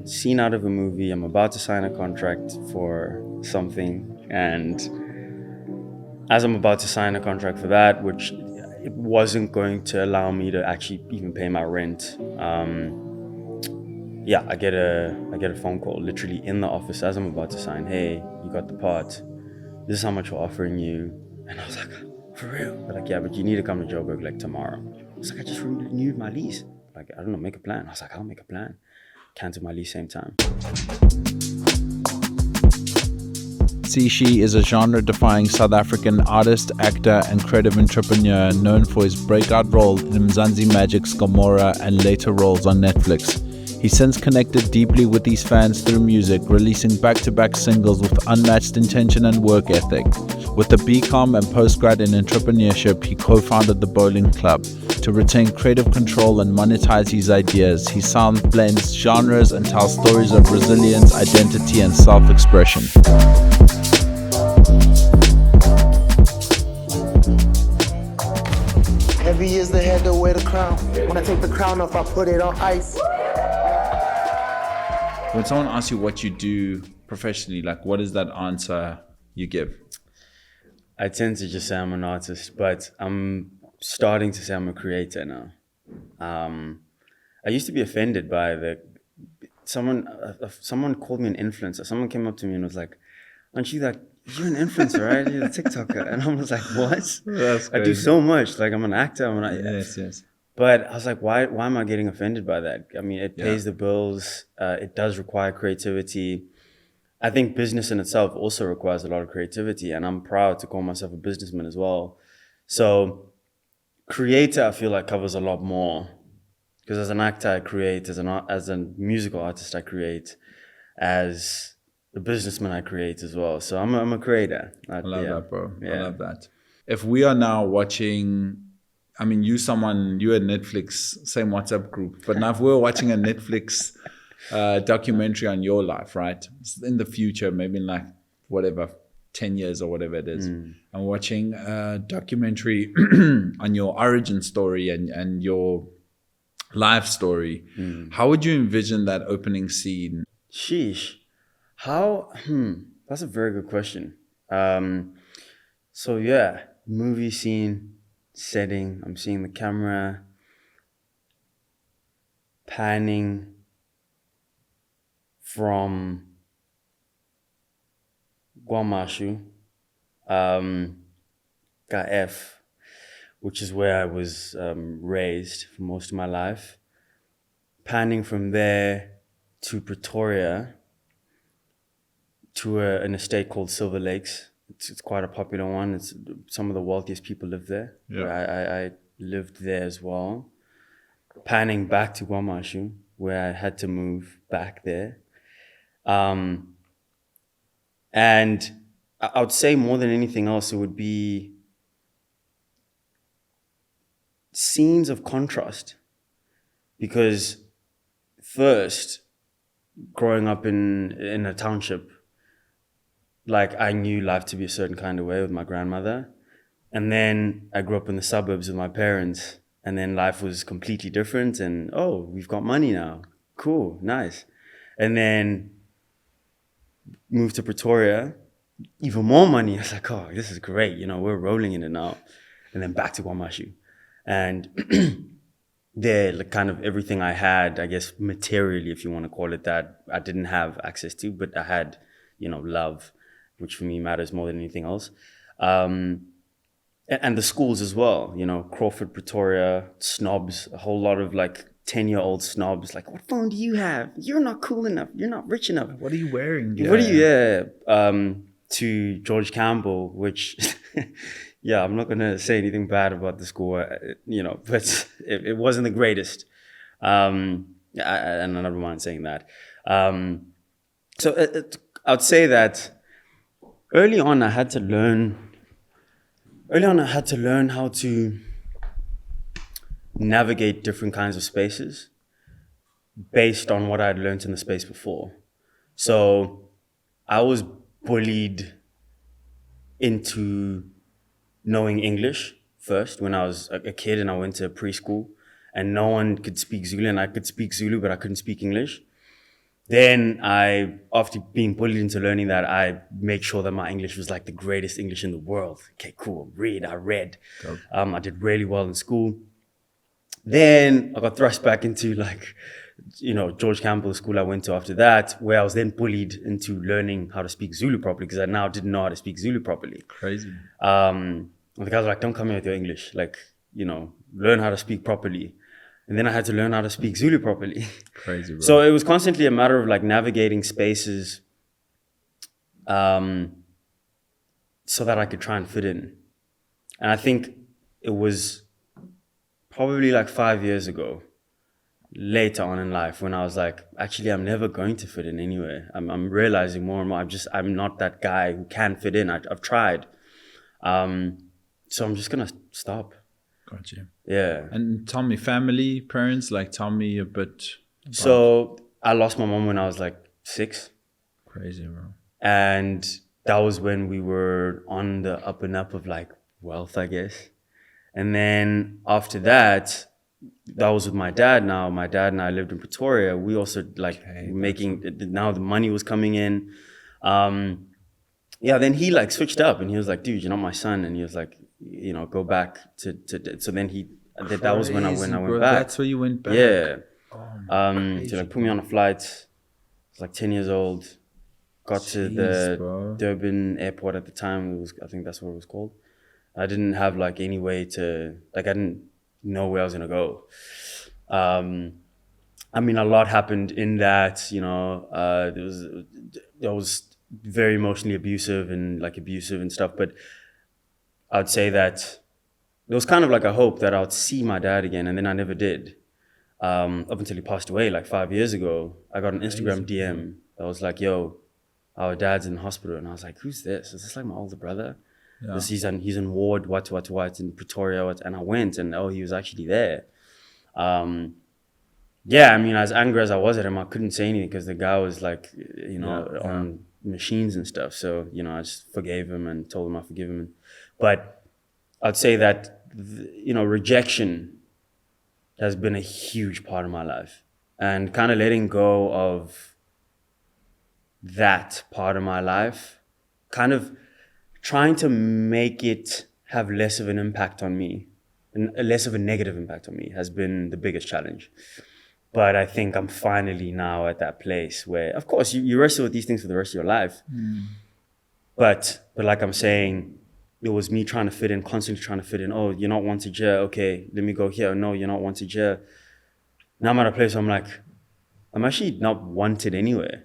scene out of a movie. I'm about to sign a contract for something, and as I'm about to sign a contract for that, which it wasn't going to allow me to actually even pay my rent. I get a phone call literally in the office as I'm about to sign. Hey, you got the part. This is how much we're offering you. And I was like, for real? They're like, yeah, but you need to come to Joburg like tomorrow. I was like, I just renewed my lease. Like, I don't know, make a plan. I was like, I'll make a plan. Cancel my lease same time. Sishii is a genre-defying South African artist, actor, and creative entrepreneur known for his breakout role in Mzansi Magic's Gomora and later roles on Netflix. He's since connected deeply with his fans through music, releasing back-to-back singles with unmatched intention and work ethic. With a BCom and postgrad in entrepreneurship, he co-founded the Bowling Club. To retain creative control and monetize his ideas, his sound blends genres and tells stories of resilience, identity, and self-expression. Heavy is the head that wear the crown. When I take the crown off, I put it on ice. When someone asks you what you do professionally, like what is that answer you give? I tend to just say I'm an artist, but I'm starting to say I'm a creator now. I used to be offended by someone called me an influencer. Someone came up to me and was like, aren't you that, you're an influencer, right? You're a TikToker. And I was like, what? That's crazy. I do so much. Like, I'm an actor. Yes. But I was like, why am I getting offended by that? I mean, it pays the bills. It does require creativity. I think business in itself also requires a lot of creativity, and I'm proud to call myself a businessman as well. So creator, I feel like, covers a lot more, because as an actor, I create, as a musical artist, I create, as a businessman, I create as well. So I'm a creator. I love that, bro. Yeah. I love that. If we are now watching, I mean, you're a Netflix, same WhatsApp group, but now if we're watching a Netflix documentary on your life, right? In the future, maybe in like whatever, 10 years or whatever it is. I'm watching a documentary on your origin story and your life story. How would you envision that opening scene? Sheesh. How? That's a very good question. So yeah, movie scene, setting, I'm seeing the camera panning from Guamashu, F, which is where I was raised for most of my life. Panning from there to Pretoria, to an estate called Silver Lakes. It's quite a popular one. It's some of the wealthiest people live there. Yeah. I lived there as well. Panning back to Guamashu, where I had to move back there. And I would say more than anything else, it would be scenes of contrast. Because first, growing up in a township, like, I knew life to be a certain kind of way with my grandmother. And then I grew up in the suburbs with my parents. And then life was completely different. And, oh, we've got money now. Cool, nice. And then moved to Pretoria, even more money. I was like, oh, this is great. You know, we're rolling in it now. And then back to Guamashu. And there, like, kind of everything I had, I guess, materially, if you want to call it that, I didn't have access to, but I had, love, which for me matters more than anything else. And the schools as well, Crawford, Pretoria, snobs, a whole lot of like 10-year-old snobs, like, what phone do you have? You're not cool enough. You're not rich enough. What are you wearing? What are you, to George Campbell, which, yeah, I'm not going to say anything bad about the school, but it wasn't the greatest. And I don't mind saying that. So I'd say that early on I had to learn how to navigate different kinds of spaces based on what I had learned in the space before. So I was bullied into knowing English first when I was a kid and I went to preschool, and no one could speak Zulu, and I could speak Zulu, but I couldn't speak English. then after being bullied into learning that, I made sure that my English was like the greatest English in the world. Okay, cool. I read. Dope. I did really well in school. Then I got thrust back into like, George Campbell school I went to after that, where I was then bullied into learning how to speak Zulu properly because I now didn't know how to speak Zulu properly. Crazy. And the guys were like, don't come here with your English. Like, learn how to speak properly. And then I had to learn how to speak Zulu properly. Crazy, bro. So it was constantly a matter of like navigating spaces so that I could try and fit in. And I think it was probably like 5 years ago, later on in life, when I was like, actually, I'm never going to fit in anywhere. I'm realizing more and more, I'm not that guy who can fit in. I've tried. So I'm just going to stop. Got you. Yeah. And tell me, family, parents, like tell me a bit. So I lost my mom when I was like 6. Crazy, bro. And that was when we were on the up and up of like wealth, I guess. And then after that was with my dad now. My dad and I lived in Pretoria. We also like now the money was coming in. Then he like switched up and he was like, dude, you're not my son. And he was like, go back to so then that was when I went bro, back. That's where you went back. Yeah. Crazy, to like put me on a flight. I was like 10 years old. Got to the Durban airport at the time. I think that's what it was called. I didn't have like any way to, like I didn't know where I was going to go. I mean, a lot happened in that, there was very emotionally abusive and stuff. But I'd say that there was kind of like a hope that I would see my dad again. And then I never did. Up until he passed away like 5 years ago. I got an Instagram DM that was like, yo, our dad's in the hospital. And I was like, who's this? Is this like my older brother? Yeah. He's in ward what in Pretoria and I went and he was actually there. I mean, as angry as I was at him, I couldn't say anything because the guy was like, on machines and stuff. So I just forgave him and told him I forgive him. But I'd say that rejection has been a huge part of my life, and kind of letting go of that part of my life, kind of trying to make it have less of an impact on me, and less of a negative impact on me, has been the biggest challenge. But I think I'm finally now at that place where, of course, you wrestle with these things for the rest of your life. But like I'm saying, it was me trying to fit in, constantly trying to fit in. Oh, you're not wanted here. Okay, let me go here. No, you're not wanted here. Now I'm at a place where I'm like, I'm actually not wanted anywhere.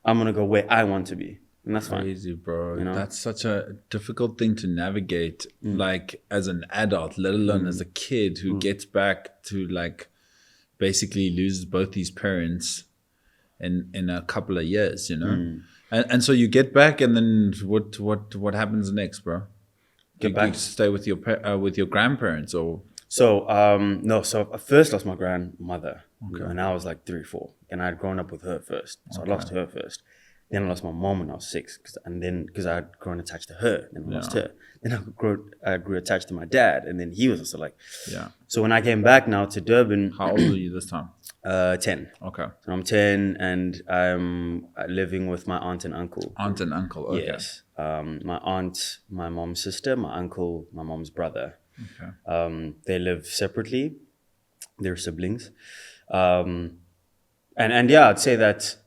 I'm going to go where I want to be. And that's crazy, fine. Bro. That's such a difficult thing to navigate, like as an adult, let alone as a kid who gets back to like basically loses both these parents in a couple of years, And so you get back, and then what happens next, bro? Get back. You stay with your grandparents, or? So no. So I first lost my grandmother when I was like 3 or 4, and I had grown up with her first. So I lost her first. Then I lost my mom when I was 6, because I had grown attached to her. Then I lost her. Then I grew attached to my dad, and then he was also like. Yeah. So when I came back now to Durban. How old are you this time? 10. Okay. So I'm 10, and I'm living with my aunt and uncle. Aunt and uncle. Okay. Yes. My aunt, my mom's sister, my uncle, my mom's brother. Okay. They live separately. They're siblings. And I'd say that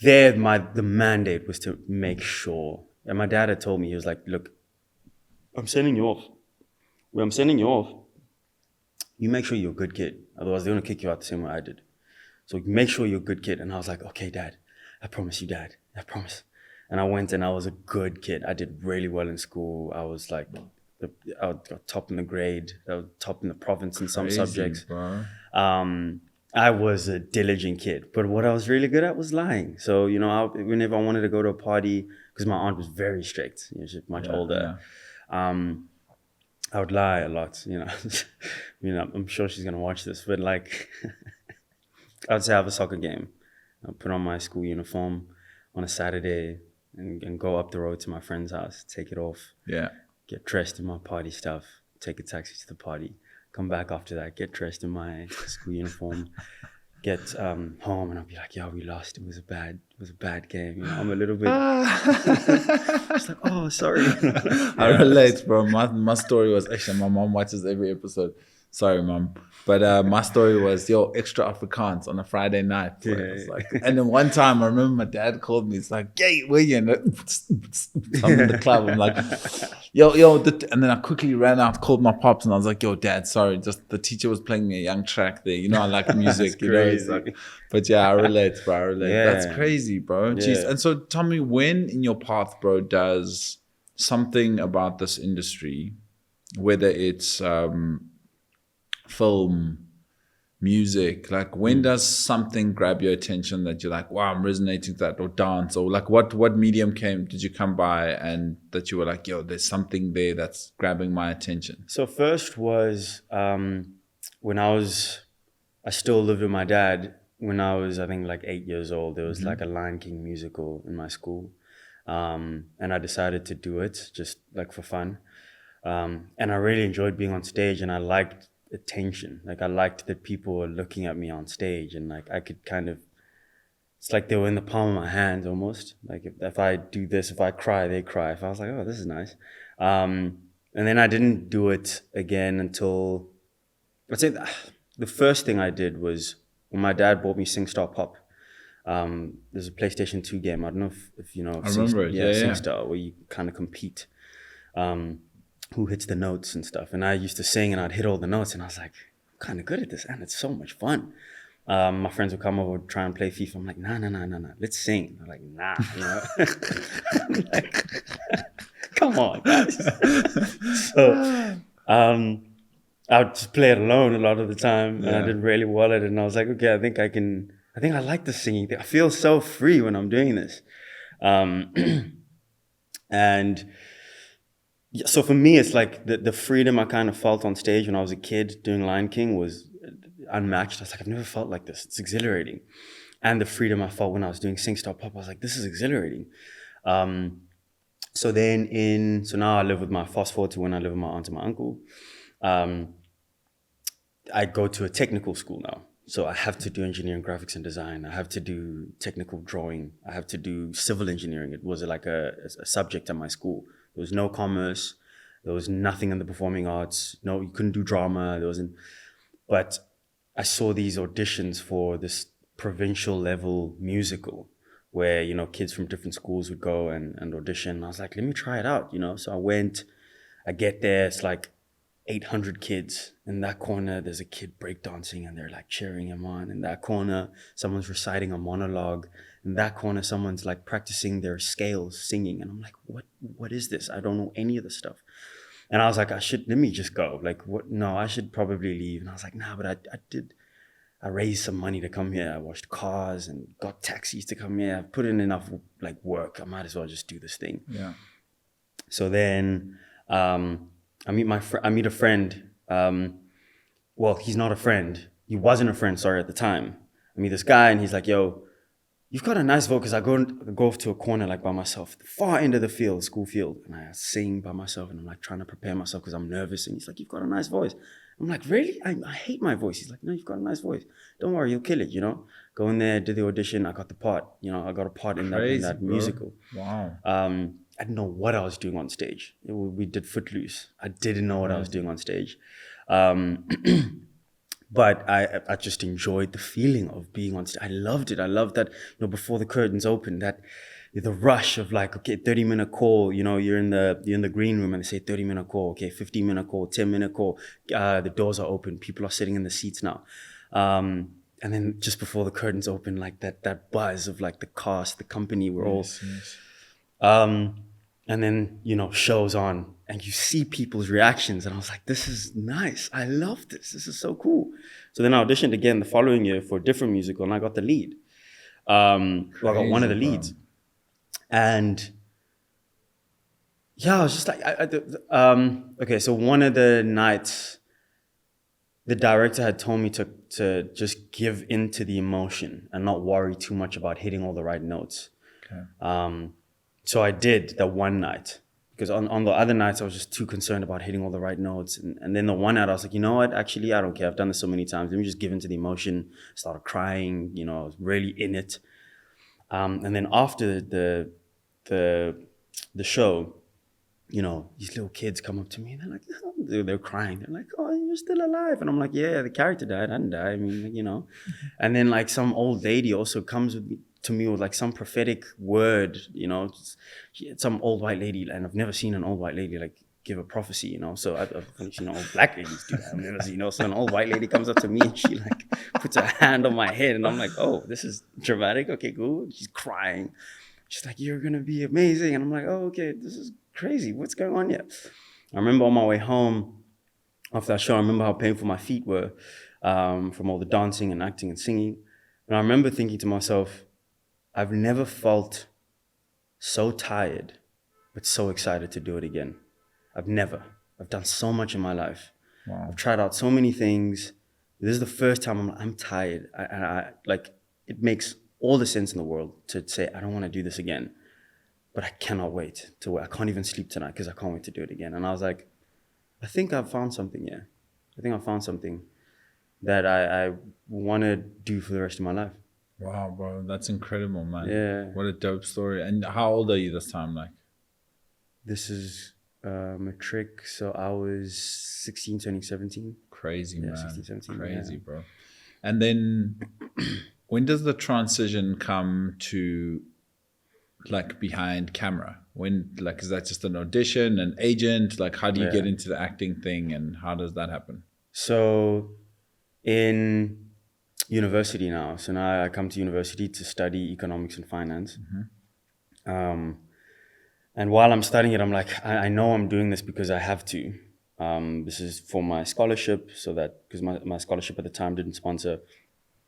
the mandate was to make sure. And my dad had told me, he was like, look, I'm sending you off. Where I'm sending you off, you make sure you're a good kid. Otherwise, they're going to kick you out the same way I did. So make sure you're a good kid. And I was like, okay, Dad, I promise you, Dad. I promise. And I went and I was a good kid. I did really well in school. I was like, I got top in the grade. I was top in the province in some subjects. Bro. I was a diligent kid. But what I was really good at was lying. So, whenever I wanted to go to a party, because my aunt was very strict. She's much older. Yeah. I would lie a lot, I'm sure she's going to watch this, but like, I'd say I have a soccer game. I'll put on my school uniform on a Saturday and go up the road to my friend's house, take it off. Yeah. Get dressed in my party stuff, take a taxi to the party, come back after that, get dressed in my school uniform, get home and I'll be like, "Yo, we lost. It was a bad game." You know, I'm a little bit just like, "Oh, sorry." I relate, bro. My story was actually my mom watches every episode. Sorry, mom. But my story was extra Afrikaans on a Friday night. Bro. It was like, and then one time I remember my dad called me. It's like, "Hey, where you?" I'm in the club. I'm like, and then I quickly ran out, called my pops, and I was like, "Yo, Dad, sorry, just the teacher was playing me a young track there. You know, I like music. You know, it's like, but yeah, I relate, bro. I relate. Yeah. That's crazy, bro. Jeez. Yeah. And so, tell me, when in your path, bro, does something about this industry, whether it's film, music, like when does something grab your attention that you're like, wow, I'm resonating with that, or dance, or like what medium did you come by and that you were like, yo, there's something there that's grabbing my attention? So first was when I still lived with my dad. When I was, I think, like 8 years old, there was like a Lion King musical in my school. And I decided to do it just like for fun. And I really enjoyed being on stage, and I liked attention. Like I liked that people were looking at me on stage, and like I could kind of, it's like they were in the palm of my hands almost. Like if I do this, if I cry, they cry. If I was like, oh, this is nice. And then I didn't do it again until, I'd say the first thing I did was when my dad bought me SingStar Pop. There's a PlayStation 2 game. I don't know if you know. I remember it. Yeah. SingStar, where you kind of compete. Who hits the notes and stuff. And I used to sing and I'd hit all the notes, and I was like, I'm kind of good at this, and it's so much fun. My friends would come over, try and play FIFA. I'm like, nah, let's sing. They're like, nah, you know. I'm like, come on, guys. So I would just play it alone a lot of the time, and I did really well at it. And I was like, okay, I think I like the singing thing. I feel so free when I'm doing this. And so for me, it's like the freedom I kind of felt on stage when I was a kid doing Lion King was unmatched. I was like, I've never felt like this. It's exhilarating. And the freedom I felt when I was doing SingStar Pop, I was like, this is exhilarating. So now I live with fast forward to when I live with my aunt and my uncle. I go to a technical school now. So I have to do engineering, graphics and design. I have to do technical drawing. I have to do civil engineering. It was like a subject at my school. There was no commerce. There was nothing in the performing arts. No, you couldn't do drama. But I saw these auditions for this provincial level musical where, you know, kids from different schools would go and audition. I was like, let me try it out, you know? So I get there, it's like 800 kids. In that corner, there's a kid breakdancing and they're like cheering him on. In that corner, someone's reciting a monologue. In that corner, someone's like practicing their scales, singing. And I'm like, what is this? I don't know any of this stuff. And I was like, let me just go. Like, what? No, I should probably leave. And I was like, nah, but I raised some money to come here. I washed cars and got taxis to come here. I've put in enough like work. I might as well just do this thing. Yeah. So then I meet a friend. Well, he's not a friend. He wasn't a friend, sorry, at the time. I meet this guy and he's like, yo, you've got a nice voice, because I go off to a corner like by myself, the far end of the field, school field, and I sing by myself, and I'm like trying to prepare myself because I'm nervous. And he's like, you've got a nice voice. I'm like, really? I hate my voice. He's like, no, you've got a nice voice. Don't worry, you'll kill it, you know? Go in there, did the audition. I got the part, you know, I got a part in that musical. Wow. I didn't know what I was doing on stage. We did Footloose. I didn't know what I was doing on stage. But I just enjoyed the feeling of being on stage. I loved it. I loved that, you know, before the curtains open, that the rush of like, okay, 30-minute call, you know, you're in the green room and they say 30-minute call, okay, 15-minute call, 10-minute call, the doors are open, people are sitting in the seats now. And then just before the curtains open, like that buzz of like the cast, the company, we're all and then, you know, show's on and you see people's reactions. And I was like, this is nice. I love this. This is so cool. So then I auditioned again the following year for a different musical and I got the lead. I got one of the leads. And yeah, I was just like, okay, so one of the nights, the director had told me to just give into the emotion and not worry too much about hitting all the right notes. Okay. So I did that one night Because on the other nights, I was just too concerned about hitting all the right notes. And then the one night, I was like, you know what? Actually, I don't care. I've done this so many times. Let me just give into the emotion. Started crying, you know, I was really in it. And then after the show, you know, these little kids come up to me and they're like, oh, they're crying. They're like, oh, you're still alive. And I'm like, yeah, the character died. I didn't die. I mean, you know. And then like some old lady also comes to me with like some prophetic word, you know, some old white lady. And I've never seen an old white lady like give a prophecy, you know. So I've only seen old black ladies do that. I've never seen, you know. So an old white lady comes up to me and she like puts her hand on my head and I'm like, oh, this is dramatic. Okay, cool. She's crying. She's like, you're going to be amazing. And I'm like, oh, okay, this is crazy. What's going on here? I remember on my way home after that show, I remember how painful my feet were from all the dancing and acting and singing. And I remember thinking to myself, I've never felt so tired, but so excited to do it again. I've done so much in my life. Wow. I've tried out so many things. This is the first time I'm tired. I like, it makes all the sense in the world to say, I don't want to do this again. But I cannot wait I can't even sleep tonight because I can't wait to do it again. And I was like, I think I've found something here. I think I found something that I want to do for the rest of my life. Wow, bro. That's incredible, man. Yeah. What a dope story. And how old are you this time? Like, This is matric. So I was 16, turning 17. crazy, Yeah, man. 16, 17, Crazy, yeah. bro. And then when does the transition come to like behind camera? When, like, is that just an audition, an agent? Like, how do you get into the acting thing and how does that happen? So in university now, so now I come to university to study economics and finance. And while I'm studying it, I'm like, I know I'm doing this because I have to. This is for my scholarship, so that, because my scholarship at the time didn't sponsor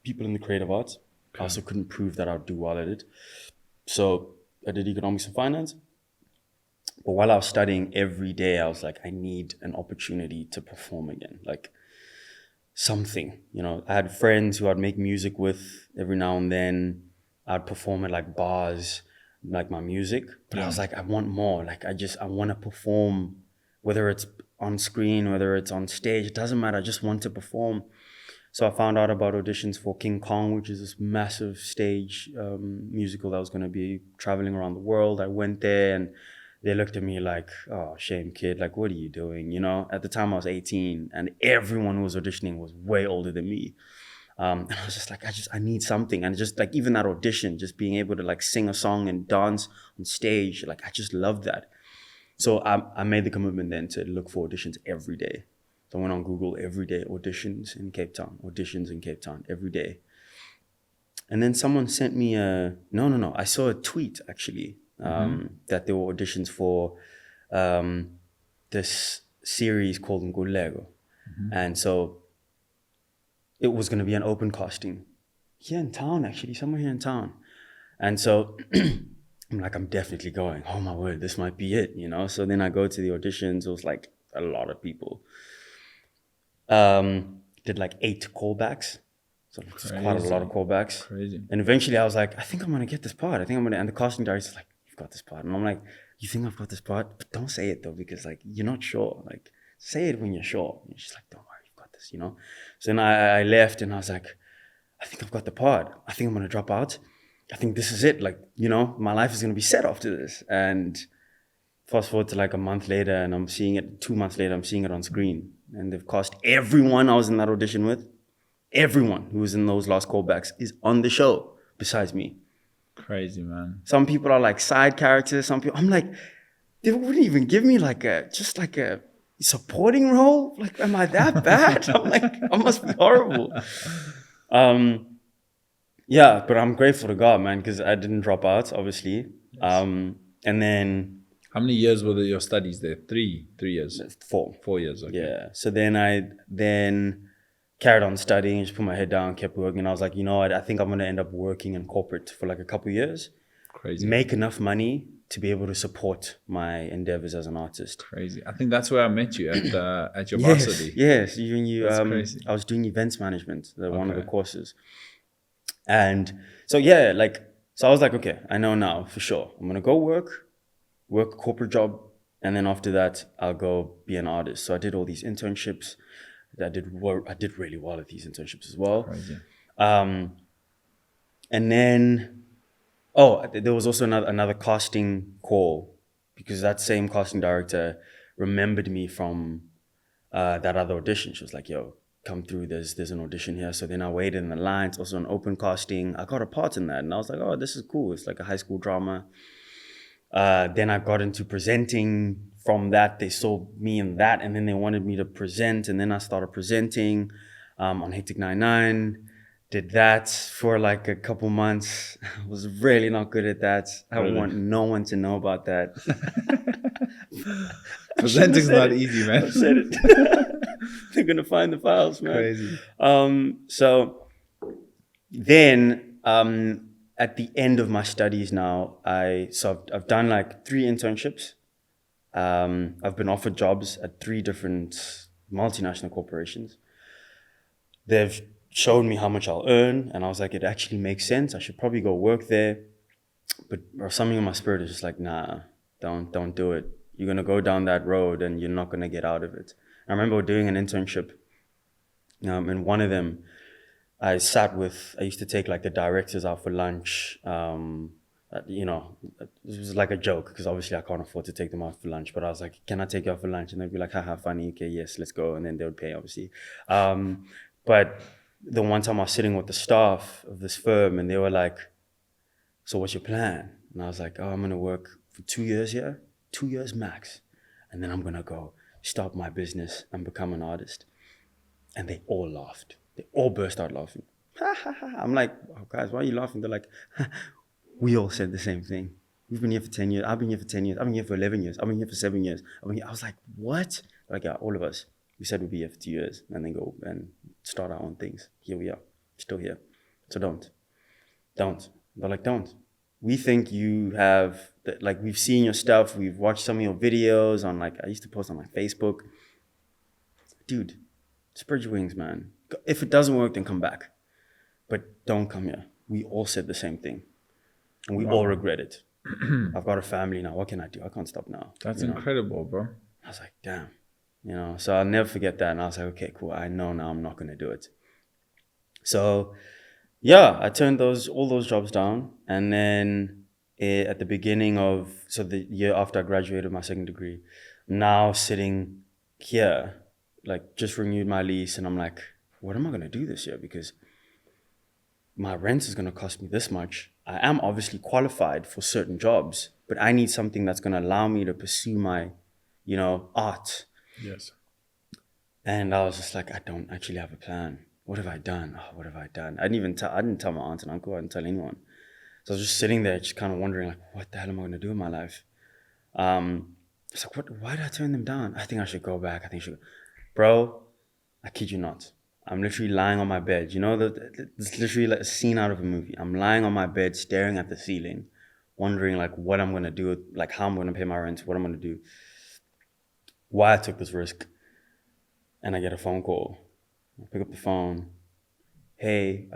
people in the creative arts. I also couldn't prove that I'd do well at it. So I did economics and finance. But while I was studying every day, I was like, I need an opportunity to perform again. Like something, you know. I had friends who I'd make music with every now and then. I'd perform at like bars, like my music. But I was like, I want more. Like I want to perform, whether it's on screen, whether it's on stage, it doesn't matter. I just want to perform. So I found out about auditions for King Kong, which is this massive stage musical that was going to be traveling around the world. I went there and they looked at me like, oh, shame, kid. Like, what are you doing? You know, at the time I was 18 and everyone who was auditioning was way older than me. And I was just like, I need something. And just like, even that audition, just being able to like sing a song and dance on stage, like, I just loved that. So I made the commitment then to look for auditions every day. So I went on Google every day, auditions in Cape Town, every day. And then someone sent me no. I saw a tweet actually, that there were auditions for this series called Ngulego. And so it was going to be an open casting here in town, actually, somewhere here in town. And so I'm like, I'm definitely going. Oh my word, this might be it, you know? So then I go to the auditions. It was like a lot of people. Did like 8 callbacks. So it's quite a lot of callbacks. Crazy. And eventually I was like, I think I'm going to get this part. And the casting director's like, you've got this part. And I'm like, you think I've got this part? But don't say it though, because like, you're not sure. Like, say it when you're sure. And she's like, don't worry, you've got this, you know? So then I left and I was like, I think I've got the part. I think I'm going to drop out. I think this is it. Like, you know, my life is going to be set after this. And fast forward to like a month later and I'm seeing it, 2 months later, I'm seeing it on screen. And they've cast everyone I was in that audition with. Everyone who was in those last callbacks is on the show besides me. Crazy, man. Some people are like side characters. Some people, I'm like, they wouldn't even give me like a supporting role. Like, am I that bad? I'm like, I must be horrible. Yeah, but I'm grateful to God, man, because I didn't drop out, obviously. Yes. And then... How many years were your studies there? 3 years? 4. 4 years, okay. Yeah. So then I carried on studying, just put my head down, kept working. I was like, you know what? I think I'm going to end up working in corporate for like a couple of years. Crazy. Make enough money to be able to support my endeavors as an artist. Crazy. I think that's where I met you at your varsity. Yes. You, that's crazy. I was doing events management, one of the courses. And so, yeah, like, so I was like, okay, I know now for sure. I'm going to go work a corporate job, And then after that, I'll go be an artist. So I did all these internships. I did really well at these internships as well. Crazy. And then, there was also another casting call, because that same casting director remembered me from that other audition. She was like, yo, come through, there's an audition here. So then I waited in the line. It's also an open casting. I got a part in that, and I was like, oh, this is cool. It's like a high school drama. Then I got into presenting. From that, they saw me in that, and then they wanted me to present, and then I started presenting on Hectic 99. Did that for like a couple months. I was really not good at that. I want no one to know about that. Presenting's not easy, man. I said it. They're gonna find the files, man. Crazy. So then at the end of my studies now, I've done like 3 internships. I've been offered jobs at 3 different multinational corporations. They've shown me how much I'll earn, and I was like, it actually makes sense. I should probably go work there. But something in my spirit is just like, nah, don't do it. You're gonna go down that road and you're not gonna get out of it. I remember doing an internship, and one of them, I used to take like the directors out for lunch. This was like a joke, because obviously I can't afford to take them out for lunch, but I was like, can I take you out for lunch? And they'd be like, haha, funny, okay, yes, let's go. And then they would pay, obviously. But the one time I was sitting with the staff of this firm, and they were like, so what's your plan? And I was like, I'm going to work for 2 years here, 2 years max. And then I'm going to go start my business and become an artist. And they all laughed. They all burst out laughing. I'm like, oh, guys, why are you laughing? They're like, we all said the same thing. We've been here for 10 years. I've been here for 10 years. I've been here for 11 years. I've been here for 7 years. I was like, what? Like, yeah, all of us. We said we'd be here for 2 years and then go and start our own things. Here we are, still here. So don't. They're like, don't. We think you have, like, we've seen your stuff. We've watched some of your videos on, like, I used to post on my Facebook. Dude, spread your wings, man. If it doesn't work, then come back. But don't come here. We all said the same thing. And we all regret it. I've got a family now. What can I do? I can't stop now. That's incredible, bro. I was like, damn. So I'll never forget that. And I was like, okay, cool. I know now I'm not going to do it. So, yeah, I turned all those jobs down. And then at the beginning of, so the year after I graduated my second degree, now sitting here, like just renewed my lease. And I'm like, what am I going to do this year? Because my rent is going to cost me this much. I am obviously qualified for certain jobs, but I need something that's going to allow me to pursue my, art. Yes. And I was just like, I don't actually have a plan. What have I done? What have I done? I didn't tell my aunt and uncle. I didn't tell anyone. So I was just sitting there, just kind of wondering, like, what the hell am I going to do in my life? It's like, why did I turn them down? I think I should go back. Bro, I kid you not. I'm literally lying on my bed. It's literally like a scene out of a movie. I'm lying on my bed, staring at the ceiling, wondering like what I'm going to do, like how I'm going to pay my rent, what I'm going to do, why I took this risk. And I get a phone call. I pick up the phone. Hey,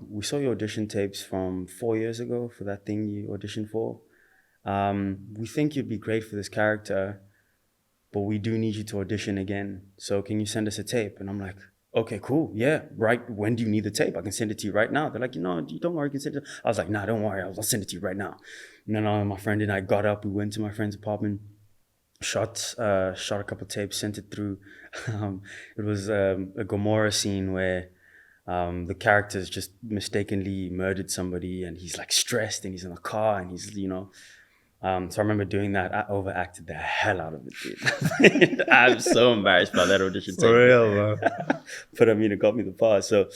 we saw your audition tapes from 4 years ago for that thing you auditioned for. We think you'd be great for this character, but we do need you to audition again. So can you send us a tape? And I'm like, okay, cool. Yeah, right. When do you need the tape? I can send it to you right now. They're like, don't worry, you can send it. I was like, nah, don't worry. I'll send it to you right now. And then my friend and I got up. We went to my friend's apartment, shot a couple tapes, sent it through. It was a Gomora scene where the character's just mistakenly murdered somebody, and he's like stressed, and he's in a car, and he's, so I remember doing that. I overacted the hell out of it, dude. I'm so embarrassed by that audition tape. For real, bro. But it got me the part. So,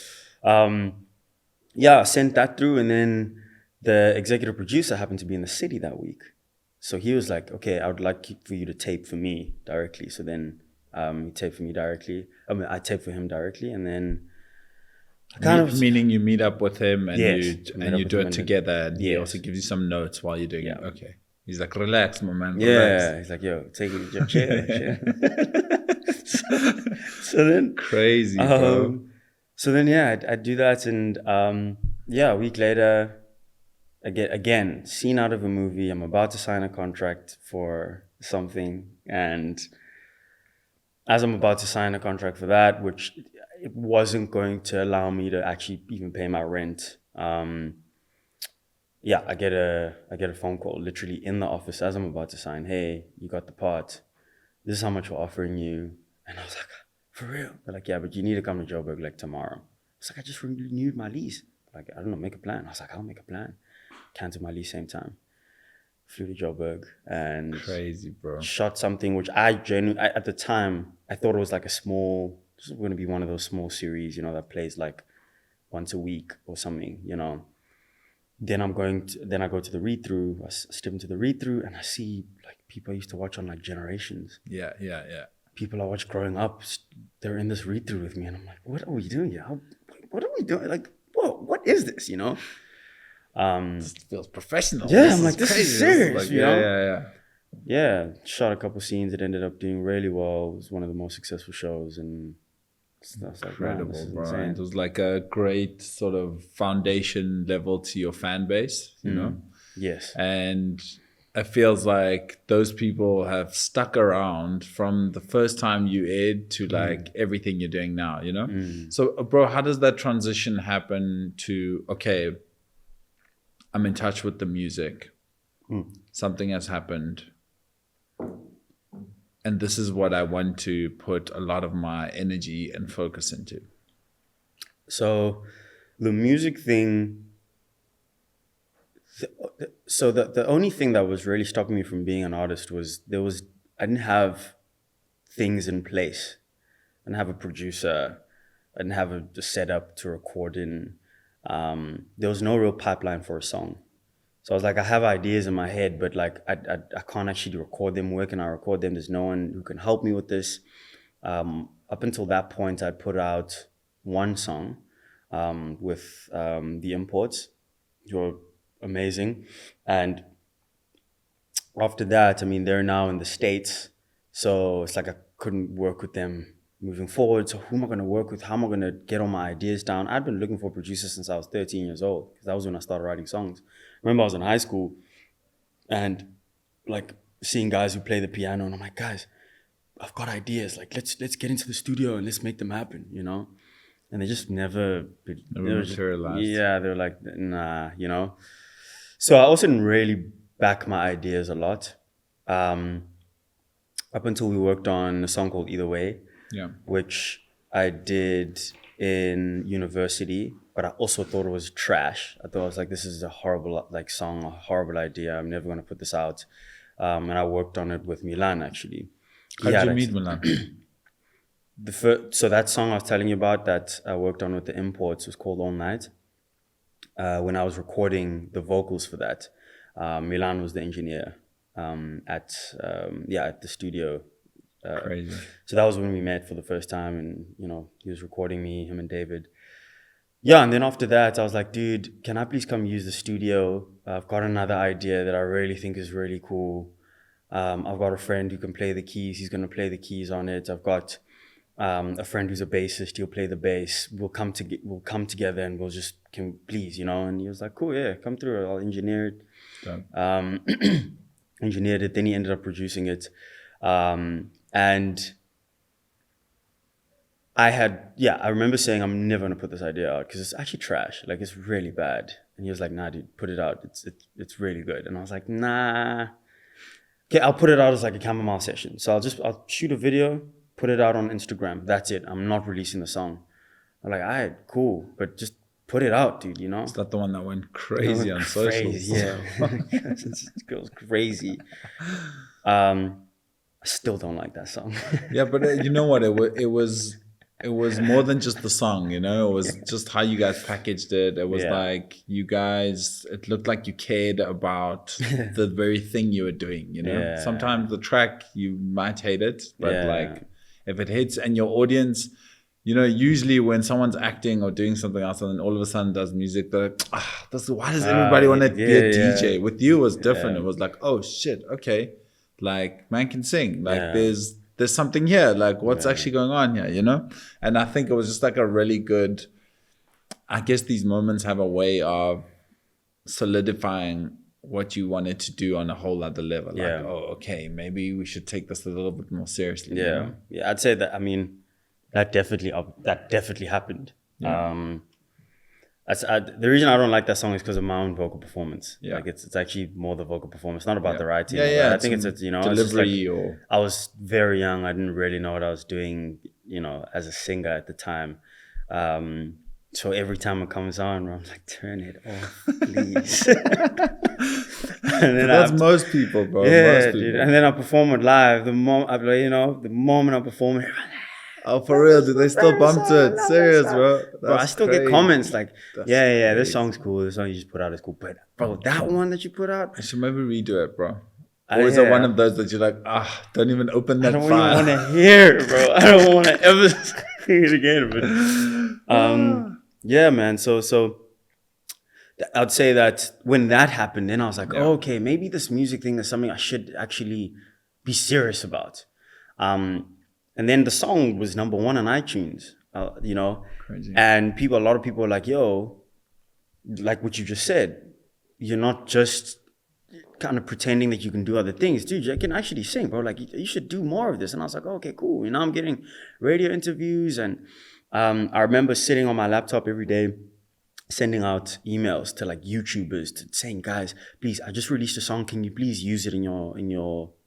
I sent that through, and then the executive producer happened to be in the city that week. So he was like, okay, I would like for you to tape for me directly. So then he taped for me directly. I taped for him directly, and then meaning you meet up with him and yes, you do it together, and he also gives you some notes while you're doing it. Okay. He's like, relax, my man. Relax. Yeah, he's like, yo, take it, your chair. so then, crazy, bro. So then, I do that, and a week later, again, scene out of a movie. I'm about to sign a contract for something, and as I'm about to sign a contract for that, which it wasn't going to allow me to actually even pay my rent. Yeah, I get a phone call literally in the office as I'm about to sign. Hey, you got the part. This is how much we're offering you. And I was like, for real? They're like, yeah, but you need to come to Joburg like tomorrow. It's like, I just renewed my lease. Like, I don't know, make a plan. I was like, I'll make a plan. Cancel my lease same time. Flew to Joburg and Crazy, bro. shot something which I genuinely, at the time, I thought it was like this is going to be one of those small series, that plays like once a week or something, Then I go to the read-through, I step into the read-through and I see like people I used to watch on like Generations. Yeah. People I watched growing up, they're in this read-through with me and I'm like, what are we doing here? What are we doing? Like, whoa, what is this, This feels professional. Yeah, I'm like, this is serious, Yeah. Yeah, shot a couple scenes. It ended up doing really well. It was one of the most successful shows and stuff like that. Incredible, bro. And it was like a great sort of foundation level to your fan base, Yes. And it feels like those people have stuck around from the first time you aired to like everything you're doing now, So, bro, how does that transition happen to, okay, I'm in touch with the music. Something has happened. And this is what I want to put a lot of my energy and focus into. So the music thing, the only thing that was really stopping me from being an artist was I didn't have things in place. I didn't have a producer. I didn't have a setup to record in. There was no real pipeline for a song. So I was like, I have ideas in my head, but like I can't actually record them. Where can I record them? There's no one who can help me with this. Up until that point, I'd put out one song with the Imports, who are amazing. And after that, I mean, they're now in the States. So it's like I couldn't work with them moving forward. So who am I going to work with? How am I going to get all my ideas down? I'd been looking for a producer since I was 13 years old, because that was when I started writing songs. I remember I was in high school and like seeing guys who play the piano, and I'm like, guys, I've got ideas. Like, let's get into the studio and let's make them happen, And they just never materialized. Yeah, they were like, nah, So I also didn't really back my ideas a lot. Up until we worked on a song called Either Way, which I did in university, but I also thought it was trash. I thought I was like, this is a horrible song, a horrible idea. I'm never going to put this out. And I worked on it with Milan, actually. How did you meet Milan? So that song I was telling you about that I worked on with the Imports was called All Night. When I was recording the vocals for that, Milan was the engineer at the studio. Crazy. So that was when we met for the first time, and he was recording me, him and David. Yeah, and then after that, I was like, dude, can I please come use the studio? I've got another idea that I really think is really cool. I've got a friend who can play the keys. He's going to play the keys on it. I've got a friend who's a bassist. He'll play the bass. We'll come together and we'll just, can please, And he was like, cool, yeah, come through. I'll engineer it. Engineered it. Then he ended up producing it. And I remember saying, I'm never going to put this idea out because it's actually trash. Like, it's really bad. And he was like, nah, dude, put it out. It's really good. And I was like, nah. Okay, I'll put it out as like a chamomile session. So I'll shoot a video, put it out on Instagram. That's it. I'm not releasing the song. I'm like, all right, cool. But just put it out, dude, Is that the one that went crazy on socials? Yeah. It goes crazy. I still don't like that song. Yeah, but you know what? It was more than just the song, It was just how you guys packaged it. It was like you guys, it looked like you cared about the very thing you were doing, Yeah. Sometimes the track, you might hate it, but like if it hits and your audience, usually when someone's acting or doing something else and then all of a sudden does music, they're like, why does everybody want to be a DJ? With you, it was different. It was like, oh shit, okay. Like, man can sing. Like, there's something here. Like, what's actually going on here, And I think it was just like a really good, I guess these moments have a way of solidifying what you wanted to do on a whole other level. Yeah. Like, oh, okay, maybe we should take this a little bit more seriously. Yeah, You know? yeah. I'd say that. I mean, that definitely happened. Yeah. The reason I don't like that song is because of my own vocal performance. Yeah. Like it's actually more the vocal performance, not about the writing. Yeah, or yeah. that. I think it's you know, it's just delivery like, or I was very young. I didn't really know what I was doing, you know, as a singer at the time. So every time it comes on, I'm like, turn it off, please. And then that's most people, bro. yeah, Most people. dude. And then I perform it live. The moment I perform it, Oh, for real? Do they still bump to it? Serious, bro? bro, I still get comments like, That's yeah, this crazy. song's cool. This song you just put out is cool. But bro, that one that you put out, I should maybe redo it, bro. Or is it one of those that you're like, don't even open that I don't file? even want to hear it, bro. I don't want to ever hear it again. But yeah, man. So I'd say that when that happened, then I was like, oh, okay, maybe this music thing is something I should actually be serious about. And then the song was number 1 on iTunes, you know. Crazy. And a lot of people were like, yo, like what you just said, you're not just kind of pretending that you can do other things. Dude, you can actually sing, bro. Like, you should do more of this. And I was like, oh, okay, cool. You know, I'm getting radio interviews. And I remember sitting on my laptop every day, sending out emails to like YouTubers saying, guys, please, I just released a song. Can you please use it in your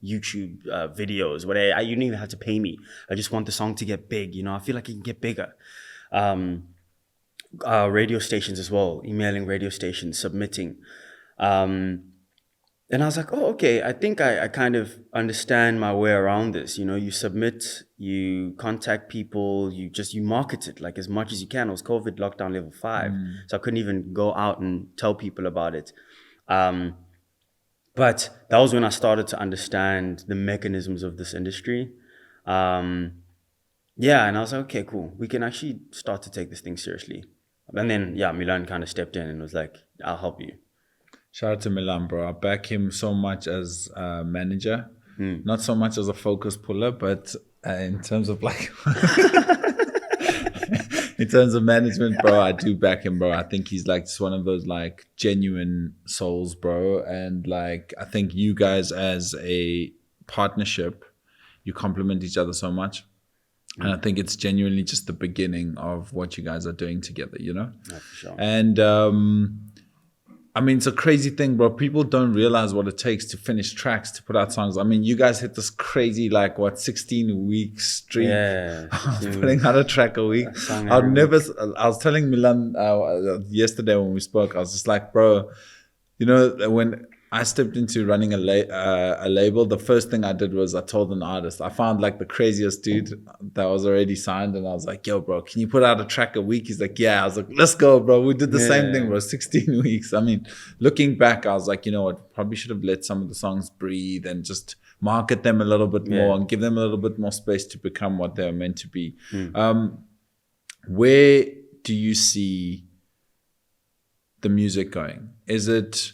YouTube videos? Whatever. You don't even have to pay me. I just want the song to get big. You know, I feel like it can get bigger. Radio stations as well, emailing radio stations, submitting. And I was like, oh, okay, I think I kind of understand my way around this. You know, you submit, you contact people, you market it like as much as you can. It was COVID lockdown level 5. So I couldn't even go out and tell people about it. But that was when I started to understand the mechanisms of this industry. Yeah, and I was like, okay, cool. We can actually start to take this thing seriously. And then, yeah, Milan kind of stepped in and was like, I'll help you. Shout out to Milan, bro. I back him so much as a manager. Not so much as a focus puller, but in terms of like... in terms of management, bro, I do back him, bro. I think he's like just one of those like genuine souls, bro. And like, I think you guys as a partnership, you complement each other so much. And I think it's genuinely just the beginning of what you guys are doing together, you know? Yeah, for sure. And I mean, it's a crazy thing, bro. People don't realize what it takes to finish tracks, to put out songs. I mean, you guys hit this crazy, 16-week streak. Yeah. Putting out a track a week. I was telling Milan yesterday when we spoke, I was just like, bro, you know, when I stepped into running a label, the first thing I did was I told an artist. I found like the craziest dude that was already signed, and I was like, yo, bro, can you put out a track a week? He's like, yeah. I was like, let's go, bro. We did the same thing, bro. 16 weeks. I mean, looking back, I was like, you know what? Probably should have let some of the songs breathe and just market them a little bit more and give them a little bit more space to become what they're meant to be. Where do you see the music going? Is it...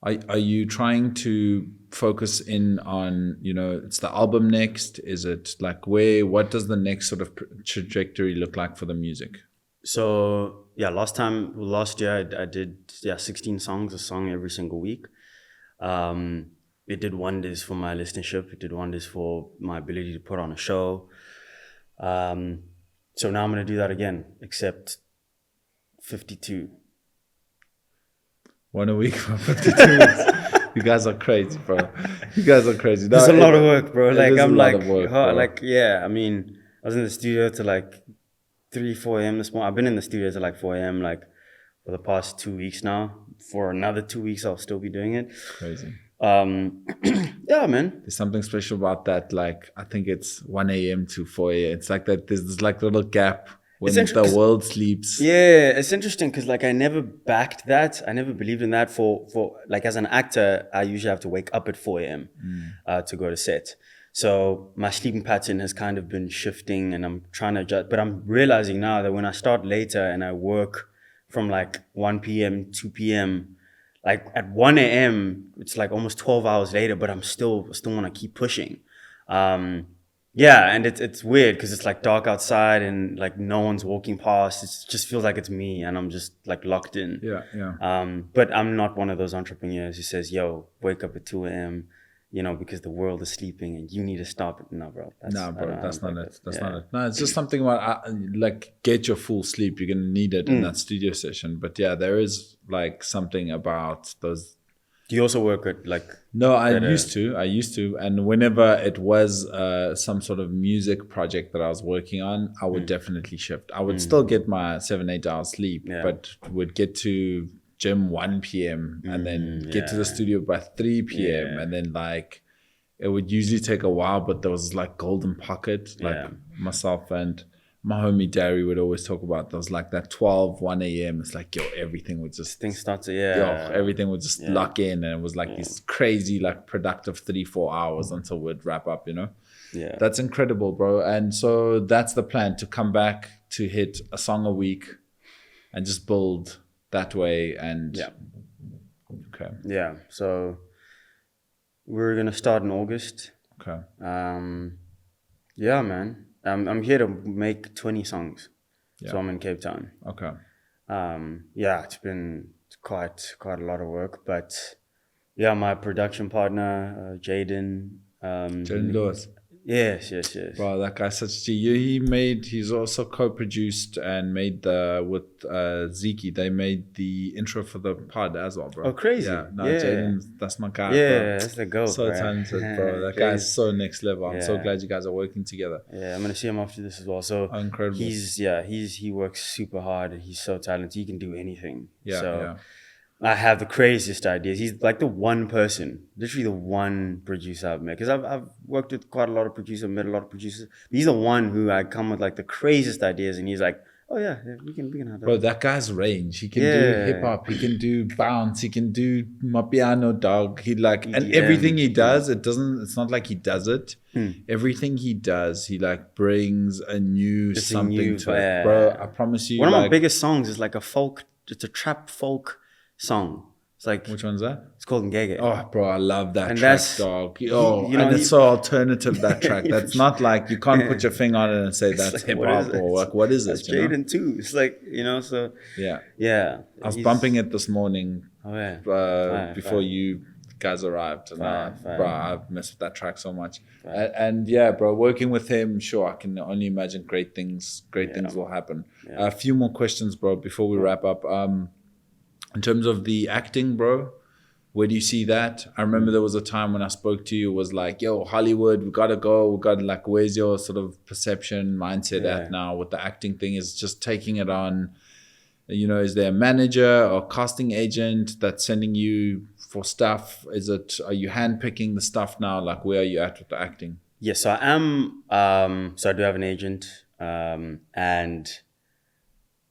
Are you trying to focus in on, you know, it's the album next? Is it like what does the next sort of trajectory look like for the music? So, yeah, last year I did 16 songs, a song every single week. It did wonders for my listenership. It did wonders for my ability to put on a show. So now I'm going to do that again, except 52. One a week for 52 weeks. You guys are crazy, bro. You guys are crazy. It's a lot of work, bro. Like, I'm like, work, yeah, I mean, I was in the studio till like 3, 4 a.m. this morning. I've been in the studio till like 4 a.m. like for the past 2 weeks now. For another 2 weeks, I'll still be doing it. Crazy. Yeah, man. There's something special about that. Like, I think it's 1 a.m. to 4 a.m. It's like that. There's this like little gap when the world sleeps. Yeah, it's interesting because like I never backed that. I never believed in that. For like as an actor, I usually have to wake up at 4 a.m. To go to set. So my sleeping pattern has kind of been shifting, and I'm trying to adjust. But I'm realizing now that when I start later and I work from like 1 p.m., 2 p.m., like at 1 a.m., it's like almost 12 hours later, but I'm still want to keep pushing. Yeah, and it's weird because it's like dark outside and like no one's walking past. It just feels like it's me and I'm just like locked in. Yeah. But I'm not one of those entrepreneurs who says, "Yo, wake up at 2 a.m." Because the world is sleeping and you need to stop it. No, bro. That's I don't not like it. that. That's Yeah. not it. No, it's just something about like get your full sleep. You're gonna need it in that studio session. But yeah, there is like something about those. Do you also work at like? No, I used to, and whenever it was some sort of music project that I was working on, I would definitely shift. I would still get my 7-8 hours sleep, but would get to gym 1 p.m. and then get to the studio by 3 p.m. and then like it would usually take a while, but there was like golden pocket, like myself and my homie Derry would always talk about those like that 1 a.m. It's like, yo, everything would just Things start to everything would just lock in, and it was like this crazy like productive 3-4 hours until we'd wrap up, Yeah. That's incredible, bro. And so that's the plan, to come back to hit a song a week and just build that way. And okay. Yeah. So we're gonna start in August. Okay. Yeah, man. I'm here to make 20 songs. So I'm in Cape Town. Okay. It's been quite a lot of work, but yeah, my production partner, Jaden. Jaden Lewis. Yes. Bro, that guy's such G. He's also co-produced and made with Ziki. They made the intro for the pod as well, bro. Oh, crazy. Yeah, Jaden, that's my guy, yeah, bro. that's the goat, So bro. talented, bro. That guy's so next level. I'm so glad you guys are working together. Yeah, I'm gonna see him after this as well. So incredible. He works super hard. He's so talented. He can do anything. Yeah. I have the craziest ideas. He's like the one person, literally the one producer I've met. Because I've worked with quite a lot of producers, met a lot of producers. But he's the one who I come with like the craziest ideas, and he's like, "Oh yeah, we can have that." Bro, that guy's range. He can do hip hop. He can do bounce. He can do Mapiano, dog. He like EDM, and everything he does. It's not like he does it. Everything he does, he like brings a new something to it, bro. I promise you. One of my biggest songs is like it's a trap folk song. It's like, which one's that? It's called Ngege. Oh, bro, I love that track, dog. And it's so alternative, that track. That's not like, you can't put your finger on it and say that's like, hip hop or like, what is it? That's Jaden too. It's like, so. Yeah. I was bumping it this morning before you guys arrived. And bro, I've messed with that track so much. And yeah, bro, working with him, sure, I can only imagine great things will happen. A few more questions, bro, before we wrap up. In terms of the acting, bro, where do you see that? I remember there was a time when I spoke to you, it was like, yo, Hollywood, we got to go. We got like, where's your sort of perception, mindset at now with the acting thing? Is just taking it on, is there a manager or casting agent that's sending you for stuff? Are you handpicking the stuff now? Like, where are you at with the acting? Yes, so I am. So I do have an agent. And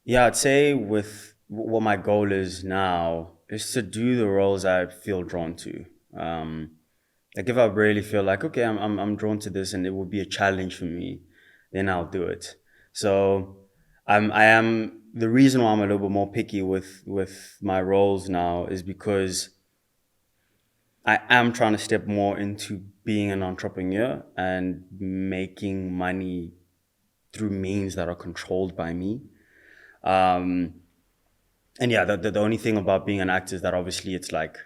yeah, I'd say with what my goal is now is to do the roles I feel drawn to. Like if I really feel like, okay, I'm drawn to this and it will be a challenge for me, then I'll do it. So I am the reason why I'm a little bit more picky with my roles now is because I am trying to step more into being an entrepreneur and making money through means that are controlled by me. And yeah, the only thing about being an actor is that obviously it's like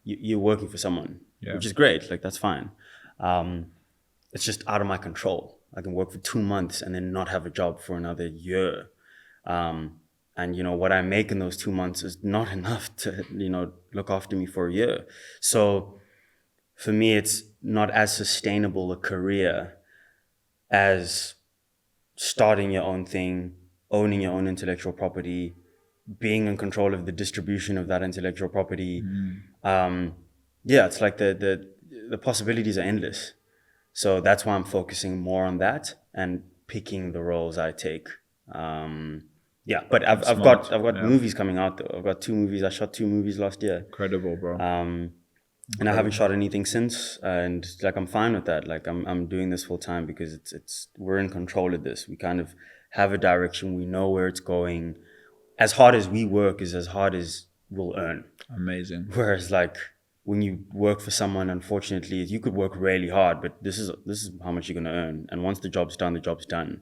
you're working for someone, which is great. Like that's fine. It's just out of my control. I can work for 2 months and then not have a job for another year. And what I make in those 2 months is not enough to, look after me for a year. So for me, it's not as sustainable a career as starting your own thing, owning your own intellectual property, being in control of the distribution of that intellectual property. It's like the possibilities are endless. So that's why I'm focusing more on that and picking the roles I take. But I've got movies coming out though. I've got 2 movies. I shot 2 movies last year. Incredible, bro. And I haven't shot anything since, and like I'm fine with that. Like I'm doing this full time because it's we're in control of this. We kind of have a direction. We know where it's going. As hard as we work is as hard as we'll earn. Amazing. Whereas like when you work for someone, unfortunately, you could work really hard, but this is how much you're going to earn. And once the job's done, the job's done.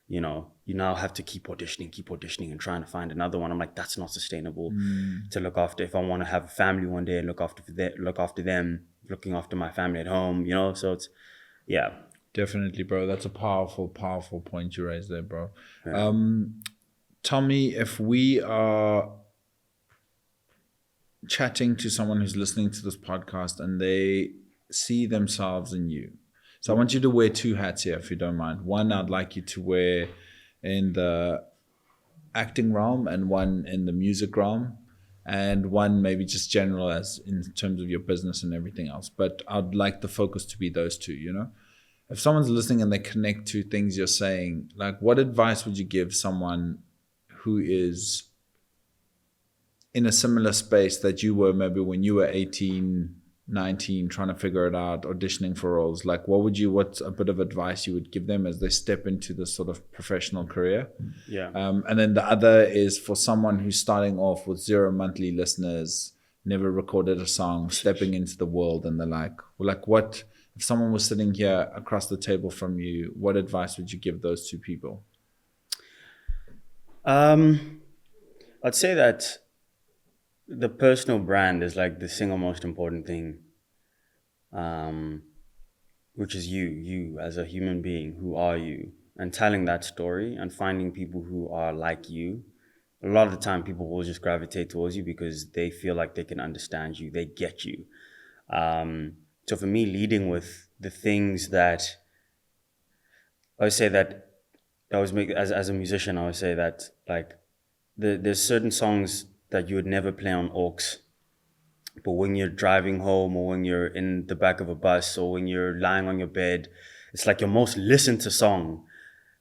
You know, you now have to keep auditioning and trying to find another one. I'm like, that's not sustainable to look after. If I want to have a family one day and look after them, looking after my family at home, you know, so it's, yeah. Definitely, bro. That's a powerful point you raised there, bro. Yeah. Tell me, if we are chatting to someone who's listening to this podcast and they see themselves in you. So I want you to wear two hats here, if you don't mind. One, I'd like you to wear in the acting realm, and one in the music realm, and one maybe just general as in terms of your business and everything else. But I'd like the focus to be those two, you know? If someone's listening and they connect to things you're saying, like, what advice would you give someone who is in a similar space that you were maybe when you were 18, 19, trying to figure it out, auditioning for roles? Like, what's a bit of advice you would give them as they step into this sort of professional career? Yeah. And then the other is for someone who's starting off with 0 monthly listeners, never recorded a song, stepping into the world, and they're like, what, if someone was sitting here across the table from you, what advice would you give those two people? I'd say that the personal brand is like the single most important thing, which is you as a human being. Who are you? And telling that story and finding people who are like you. A lot of the time people will just gravitate towards you because they feel like they can understand you, they get you. So for me, leading with the things that I would say that I was making as a musician, I would say that like there's certain songs that you would never play on aux, but when you're driving home or when you're in the back of a bus or when you're lying on your bed, it's like your most listened to song,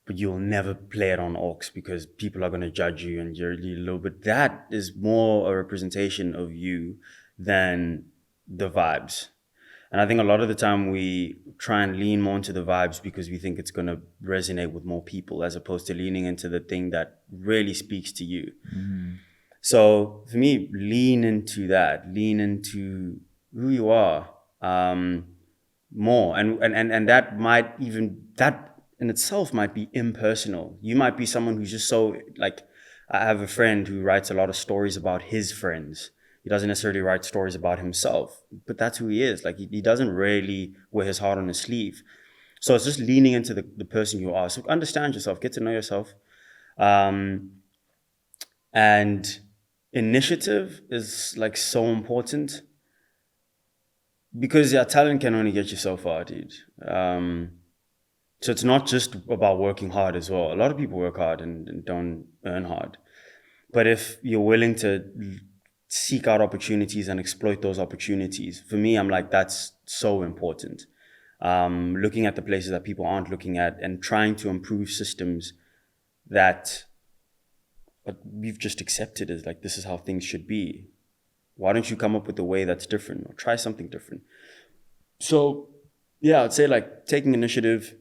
but you'll never play it on aux because people are going to judge you and you're a little bit. That is more a representation of you than the vibes. And I think a lot of the time we try and lean more into the vibes because we think it's going to resonate with more people as opposed to leaning into the thing that really speaks to you. Mm-hmm. So for me, lean into that, lean into who you are more. And that might even, that in itself might be impersonal. You might be someone who's just so, like, I have a friend who writes a lot of stories about his friends. He doesn't necessarily write stories about himself, but that's who he is. Like, he doesn't really wear his heart on his sleeve. So it's just leaning into the person you are. So understand yourself, get to know yourself. And initiative is like so important because talent can only get you so far, dude. So it's not just about working hard as well. A lot of people work hard and don't earn hard. But if you're willing to seek out opportunities and exploit those opportunities, for me, I'm like, that's so important. Looking at the places that people aren't looking at and trying to improve systems that we've just accepted as like, this is how things should be. Why don't you come up with a way that's different or try something different? So yeah, I'd say like taking initiative,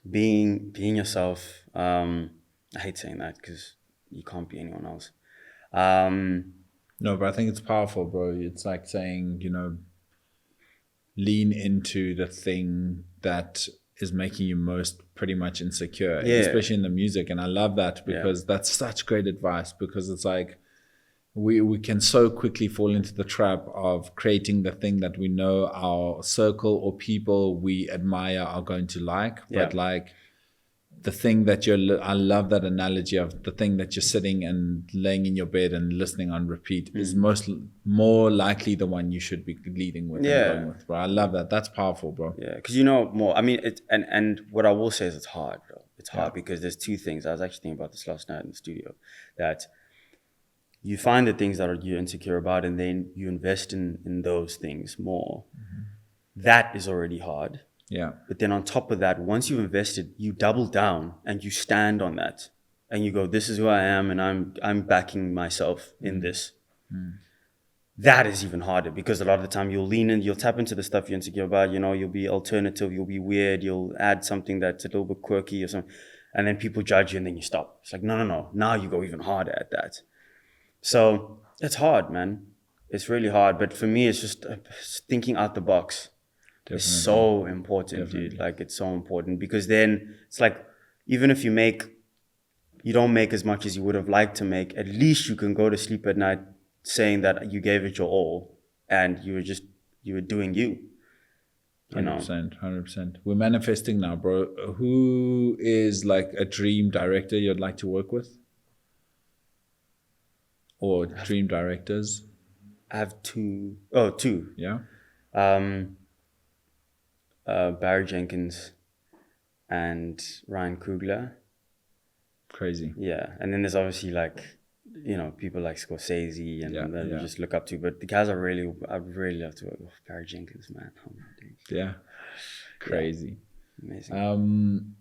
being yourself. I hate saying that because you can't be anyone else. No, but I think it's powerful, bro. It's like saying, lean into the thing that is making you most pretty much insecure, especially in the music. And I love that because that's such great advice, because it's like we can so quickly fall into the trap of creating the thing that we know our circle or people we admire are going to like. But like the thing that I love that analogy of the thing that you're sitting and laying in your bed and listening on repeat is more likely the one you should be leading with and going with, bro. I love that. That's powerful, bro. Yeah, because more. I mean, and what I will say is it's hard, bro. It's hard because there's two things. I was actually thinking about this last night in the studio, that you find the things that you're insecure about and then you invest in those things more. Mm-hmm. That is already hard. Yeah. But then on top of that, once you've invested, you double down and you stand on that and you go, this is who I am and I'm backing myself in this. Mm. That is even harder because a lot of the time you'll lean in, you'll tap into the stuff you're insecure about, you'll be alternative, you'll be weird, you'll add something that's a little bit quirky or something, and then people judge you and then you stop. It's like, no. Now you go even harder at that. So it's hard, man. It's really hard, but for me, it's just thinking out the box. Definitely. It's so important, dude. Like, it's so important, because then it's like, even if you don't make as much as you would have liked to make, at least you can go to sleep at night saying that you gave it your all and you were doing you. 100%, 100%. We're manifesting now, bro. Who is like a dream director you'd like to work with? Or dream directors? I have two. Oh, two. Yeah. Barry Jenkins and Ryan Coogler. Crazy. Yeah. And then there's obviously like, people like Scorsese and that you just look up to. But the guys I'd really love to work with. Barry Jenkins, man. Oh, dude. Yeah. Crazy. Yeah. Amazing.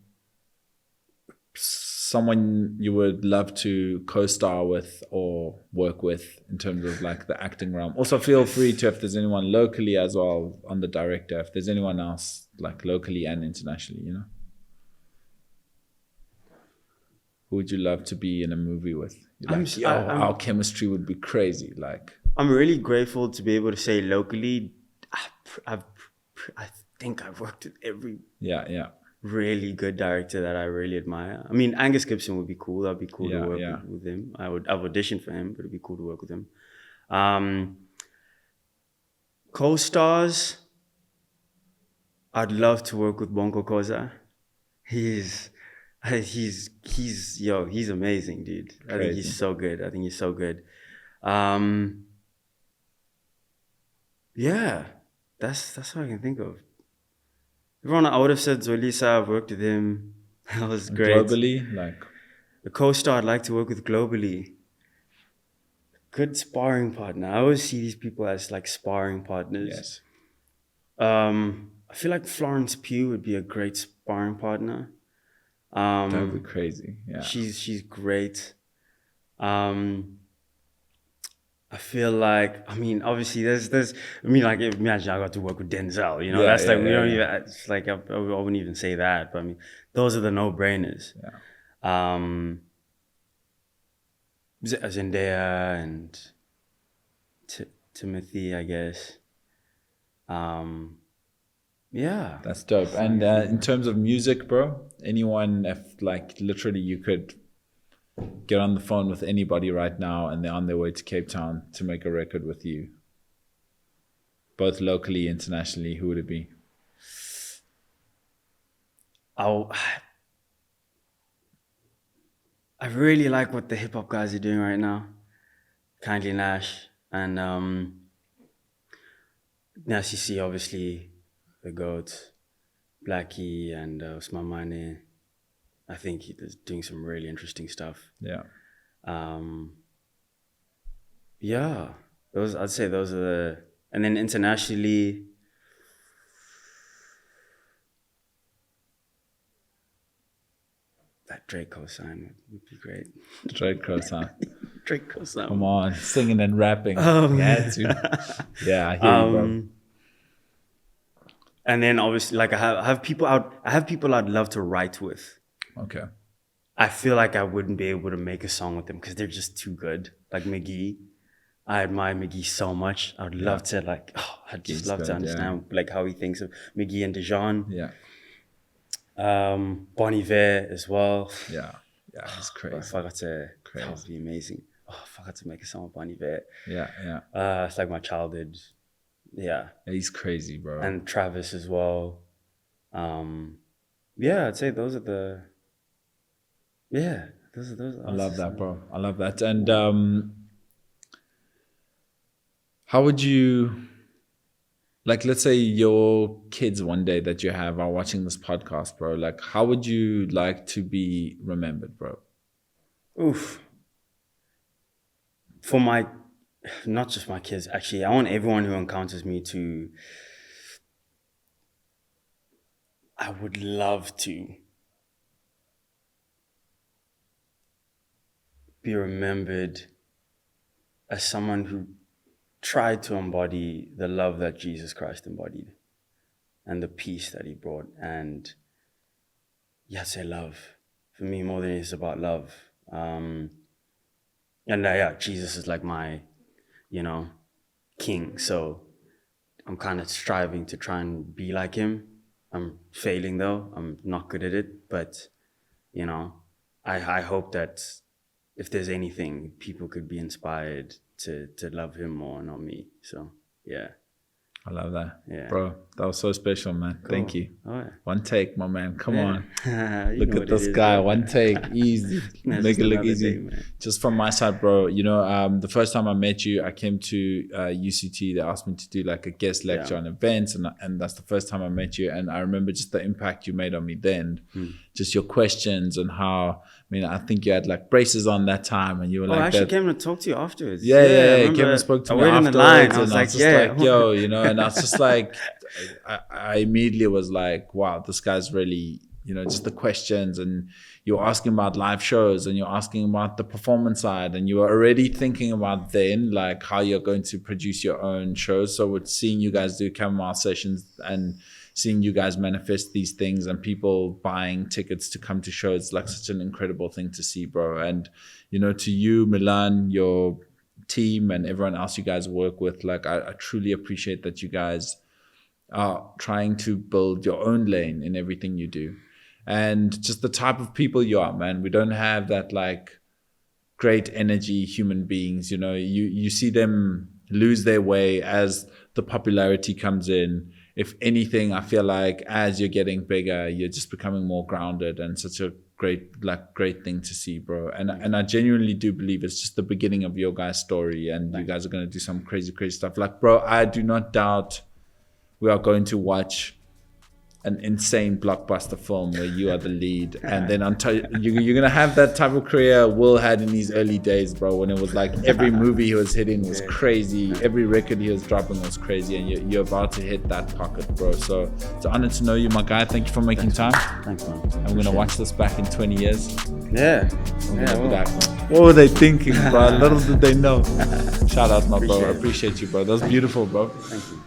Someone you would love to co-star with or work with in terms of like the acting realm. Also feel free to, if there's anyone locally as well on the director, if there's anyone else like locally and internationally, who would you love to be in a movie with? Our chemistry would be crazy. Like, I'm really grateful to be able to say locally, I think I've worked with every really good director that I really admire. I mean, Angus Gibson would be cool. That'd be cool to work with him. I've auditioned for him, but it'd be cool to work with him. Co-stars, I'd love to work with Bongo Koza. He's amazing, dude. I think he's so good. Yeah, that's what I can think of. Everyone, I would have said Zolisa. I've worked with him. That was great. Globally, like the co-star I'd like to work with globally. Good sparring partner. I always see these people as like sparring partners. Yes. I feel like Florence Pugh would be a great sparring partner. That would be crazy. Yeah. She's great. I feel like, obviously like imagine I got to work with Denzel, we don't even, it's like, I wouldn't even say that, but those are the no-brainers. Yeah. Zendaya and Timothy, I guess. Yeah. That's dope. And in terms of music, bro, anyone, if like literally you could get on the phone with anybody right now and they're on their way to Cape Town to make a record with you, both locally, internationally, who would it be? I really like what the hip hop guys are doing right now. Kindly Nash and Sishii, obviously, the GOAT, Blackie and Usman Mane. I think he's doing some really interesting stuff. Yeah. Yeah, I'd say those are the, and then internationally, that Drake cosign would be great. Drake cosign. Drake cosign. Come on, singing and rapping. Yeah, I hear you, bro. And then obviously, like I have people I'd love to write with. Okay. I feel like I wouldn't be able to make a song with them because they're just too good. Like McGee, I admire McGee so much. I'd love to I'd just love to understand like how he thinks of McGee and Dijon. Yeah. Bon Iver as well. Yeah, he's crazy. If I got to, that would be amazing. If I got to make a song with Bon Iver. Yeah. It's like my childhood. Yeah. He's crazy, bro. And Travis as well. I'd say those are the. Yeah, those are. I love that, bro. I love that. And how would you, like, let's say your kids one day that you have are watching this podcast, bro. Like, how would you like to be remembered, bro? Oof. For not just my kids, actually, I want everyone who encounters me to. I would love to be remembered as someone who tried to embody the love that Jesus Christ embodied and the peace that he brought. And I'd say love. For me, more than it's about love. Jesus is like my, king. So I'm kind of striving to try and be like him. I'm failing though. I'm not good at it. But, you know, I hope that if there's anything, people could be inspired to love him more, not me. So, yeah. I love that. Yeah. Bro, that was so special, man. Cool. Thank you. All right. One take, my man. Come on. You Look know at what this it is, guy. bro. One take. Easy. Make it look another easy. day, man. Just from my side, bro, you know, the first time I met you, I came to UCT. They asked me to do like a guest lecture on events. And that's the first time I met you. And I remember just the impact you made on me then. Just your questions and how, I mean, I think you had like braces on that time and you were like, I actually came to talk to you afterwards. Yeah. I He came and spoke to me waited afterwards. in the line. I was and like, I was just like, yo, you know, and I was just like, I immediately was like, wow, this guy's really, you know, just the questions, and you're asking about live shows and you're asking about the performance side, and you were already thinking about then like how you're going to produce your own shows. So with seeing you guys do chamomile sessions and seeing you guys manifest these things and people buying tickets to come to shows, like such an incredible thing to see, bro. And, you know, to you, Milan, your team and everyone else you guys work with, like I truly appreciate that you guys are trying to build your own lane in everything you do. And just the type of people you are, man. We don't have that like great energy human beings, you know. You see them lose their way as the popularity comes in. If anything, I feel like as you're getting bigger, you're just becoming more grounded, and such a great thing to see, bro. And I genuinely do believe it's just the beginning of your guys' story, and you guys are going to do some crazy stuff. Like, bro, I do not doubt we are going to watch an insane blockbuster film where you are the lead, and then you're gonna have that type of career Will had in his early days, bro, when it was like every movie he was hitting was crazy, every record he was dropping was crazy, and you're about to hit that pocket, bro. So it's an honor to know you, my guy. Thank you for making time. Thanks, man. I'm gonna watch this back in 20 years. Yeah. I'm gonna be like, what were they thinking, bro? Little did they know. Shout out, my bro. I appreciate you, bro. That was beautiful, bro. Thank you.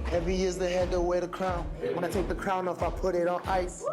Heavy is the head that wear the crown. When I take the crown off, I put it on ice.